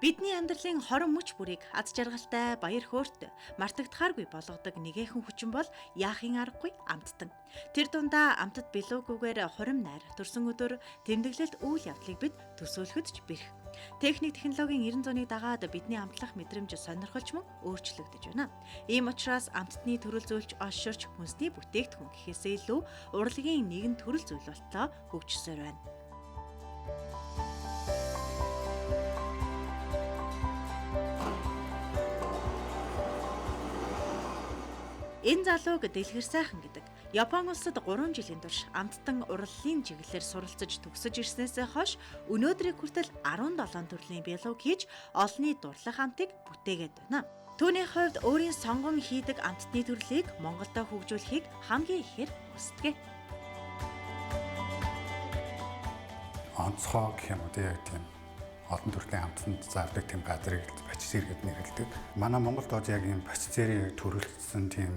Бидний амьдралын хорон мөч бүрийг аз жаргалтай, баяр хөөрт, мартагдахааргүй болгодог нэгэн хүчин бол яахын аргагүй амттан. Тэр дундаа амтд билүүгүйгээр хурим найр төрсөн өдөр тэмдэглэлт үйл явдлыг бид төсөөлөхөд ч бэрх. Техник технологийн 90 зууныг дагаад бидний амтлах мэдрэмж сонирхолч мөн өөрчлөгдөж байна. Ийм учраас амттны төрөл зүйлч олширч хүнсний бүтээгдэхүүн гэхээсээ илүү урлагийн нэгэн төрөл зүйл болтлоо хөгжсөөр байна. Энэ залууг Дэлгэр сайхан гэдэг. Япон улсад 3 жилийн турш амттан урлалын чиглэлээр суралцаж төгсөж ирснээс хойш өнөөдрийг хүртэл 17 төрлийн биолог хийж олонний дурлах амтыг бүтээгээд байна. Түүний хувьд өөрийн сонгон хийдэг амттны төрлийг Монголдо хөгжүүлэхийг хамгийн ихээр хүсдэг. Онцгой гэх юм уу тийм олон төрлийн амттанд зардаг тийм газрыг бачцэр гэж нэрлэдэг. Манай Монголд одоо яг ийм бачцэрийг төрөлцсөн тийм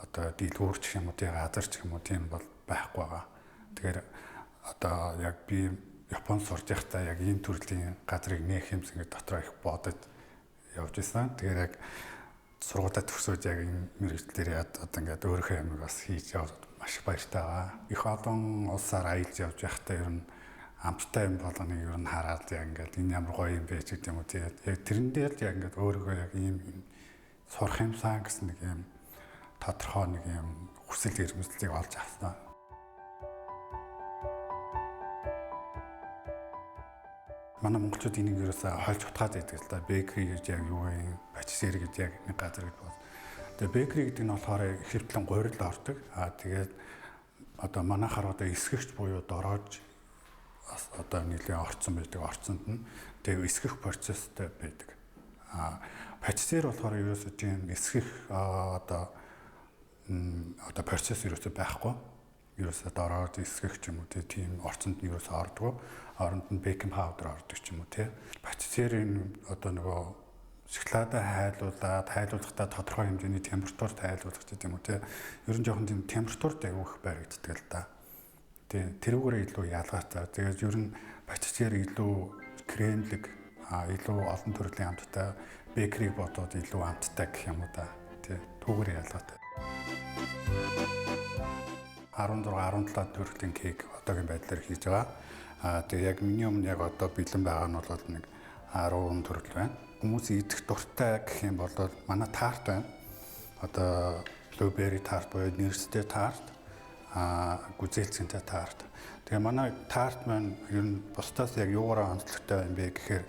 одоо дийлгүүрч юм уу тийм газарч юм уу тийм бол байхгүй байгаа. Тэгэхээр одоо яг би Японд сурж байхдаа яг ийм төрлийн газрыг нээх юмс ингэ дотроо их бодод явж исэн. Тэгэхээр яг сургуультай төгсөөд яг энэ мэргэжлэр одоо ингээд өөрийнхөө юмыг бас хийж яваад маш баяртай байгаа. Их олон улсаар аялж явж байхдаа ер нь амттай юм болгоныг ер нь хараад яг ингээд энэ ямар гоё юм бэ гэдэг юм уу тийм яг тэрэн дээр л яг ингээд өөрийгөө яг ийм сурах юмсан гэсэн нэг юм тодорхой нэг юм хүсэл эрмэлзлийг олж авсан. Манай монголчууд энийг ерөөсөө хольж утгаад байдаг л да. Бэкри гэж яг юу вэ? Патиссери гэж яг нэг газар гэж байна. Тэгээ бэкри гэдэг нь болохоор хэвтлэн гурил ордог. Тэгээд одоо манайхаар одоо эсгэгч буюу дороож одоо нэлийн орцсон байдаг. Орцонд нь тэгээ эсгэх процесстэй байдаг. Патиссер болохоор ерөөсөө тийм эсгэх одоо процесс ерөөсөө байхгүй. Ерөөсөө дороож эсгэх ч юм уу тийм орцонд нь ерөөсөө ордгоо. Оронд нь бейкинг паудер ордог ч юм уу тийм. Патиссерийн одоо нөгөө шоколадаа хайлуулахдаа тодорхой хэмжээний температурт хайлуулах гэдэг юм уу тийм. Ер нь жоохон тийм температуртай өөх баригддаг л да. Тэрүүгээрээ илүү ялгаатай. Тэгээд ер нь патиссер илүү кремлэг, илүү олон төрлийн амттай, бэкриг бодоод илүү амттай гэх юм уу да. Түүгээр ялгаатай. 16-17 төрлийн кейк одоогийн байдлаар хийж байгаа. Тэгээ яг миний өмнө яг одоо бэлэн байгаа нь бол нэг 10 төрөл байна. Хүмүүс идэх дуртай гэх юм бол манай тарт байна. Одоо blueberry тарт буюу нэрстэй тарт. Гүзээлцэнтэй тарт. Тэгээ манай тарт маань ер нь бусдаас яг юугаараа онцлогтой юм бэ гэхээр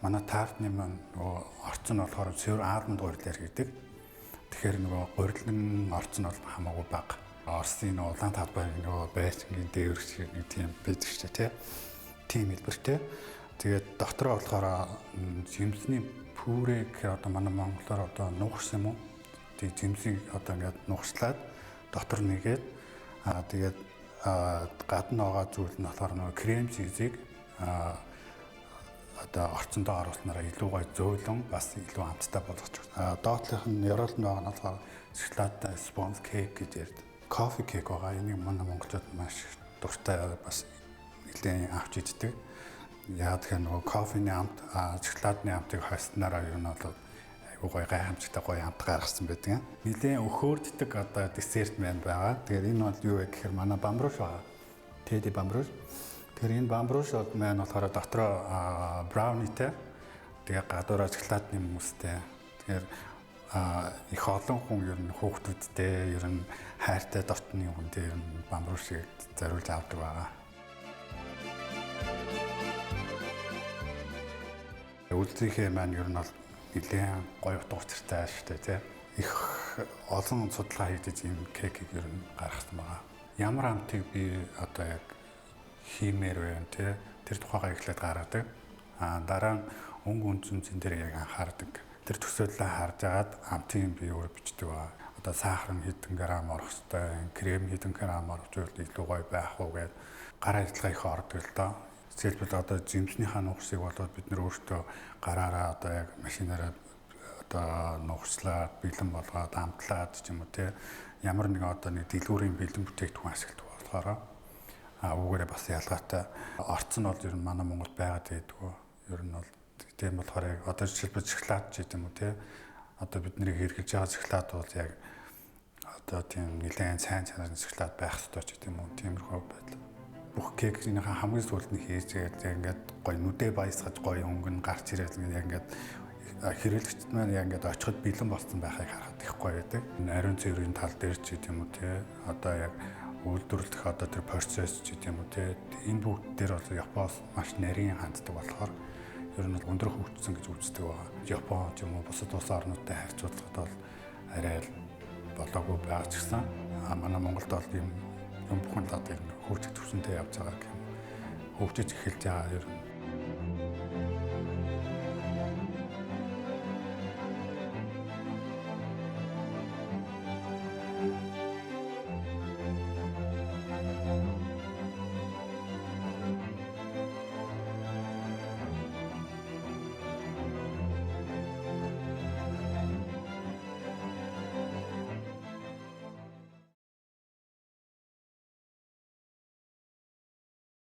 манай тартны маань нөгөө орц нь болохоор цэвэр алмонд гурилаар хийдэг. Тэгэхээр нөгөө гурилан орц нь бол хамаагүй бага. Орсын нөгөө улаан талбайг нөгөө байшингийн дээвэр шиг нэг тийм байдаг шүү дээ тийм хэлбэртэй. Тэгээд дотроо болохоор жимсний пүрэг одоо манай монголоор одоо нугас юм уу? Тэгээд жимсийг одоо ингээд нугслаад дотор нэгээд тэгээд гадна байгаа зүйл нь болохоор нөгөө крем чизийг одоо орцондоо оруулснараа илүү гой зөөлөн бас илүү амттай болгож байна. Доотлох нь яроолн байгаа нь болохоор шоколадтай спонж кейк гэж ярьдаг. Кофе кейк байгаа. Энийг манай монголчууд маш дуртай бас нэлээд авч иддэг. Яг тэгэхээр нөгөө кофений амт, шоколадны амтыг хойснараа юу нь бол гой гайхамшигтай гоё амт гаргасан байдаг. Нилээн өхөөрддөг одоо десерт маань байгаа. Тэгэхээр энэ бол юу вэ гэхээр манай бамбруш байгаа. Теди бамбруш. Тэгэхээр энэ бамбруш бол маань болохоор дотроо браунитэй. Тэгээ гадуураа шоколадны мөстэй. Тэгэхээр их олон хүн ер нь хүүхдүүдтэй ер нь хайртай дотны хүнтэй ер нь бамбрушийг зориулж авдаг байгаа. Үлдээхээ маань ер нь бол нэлээд гоё утга учиртай шүү дээ тийм. Их олон судалгаа хийгдэж ийм кейкийг ер нь гаргасан байгаа. Ямар амтыг би одоо яг хиймээр байна тийм. Тэр тухайгаа эхлээд гаргадаг. Дараа нь өнгө үнцэн дээр яг анхаардаг. Тэр төсөөллөө харж агаад амтыг би өөрөө бичдэг байгаа. Одоо сахар нь хэдэн грамм орох ёстой, крем хэдэн грамм орохжүүл илүү гоё байх уу гэд гараа ажиллагаа их ордог л доо. Жишээлбэл одоо жимснийхаа нугсыг болоод бид нөр өөртөө гараараа одоо яг машинаараа одоо нугслаад бэлэн болгоод амтлаад ч юм уу те ямар нэгэн одоо нэг дэлгүүрийн бэлэн бүтээгдэхүүн ашигладаг болохоор үүгээрээ бас ялгаатай. Орц нь бол ер нь манай Монголд байгаад байдгүй. Ер нь бол Тийм болохоор яг одоо жишээлбэл шоколад ч гэдэм үү те. Одоо бидний хэрэглэж байгаа шоколад бол яг одоо тийм нэлээд сайн чанарын шоколад байх ёстой ч гэдэм үү. Тиймэрхүү байдал. Бүх кекийнхээ хамгийн сүүлд нь хийж яг ингээд гоё нүдэ баясгаж гоё өнгө нь гарч ирээд яг ингээд хэрэглэгчд маань яг ингээд очиход бэлэн болсон байхыг харахад их гоё байдаг. Ариун цэврийн тал дээр ч гэдэм үү те. Одоо яг үйлдвэрлэх одоо тэр процесс ч гэдэм үү те. Энэ бүгд дээр бол Японоос маш нарийн ханддаг болохоор ер нь өндөр хөгжсөн гэж үздэг байгаа. Япон ч юм уу бусад улс орнуудтай харьцуулахад бол арай л болоогүй байгаа ч гэсэн манай Монголд бол юм бүхэн л одоо хөгжиж төвшөнтэй явж байгаа гэх юм. Хөгжиж эхэлж байгаа ер нь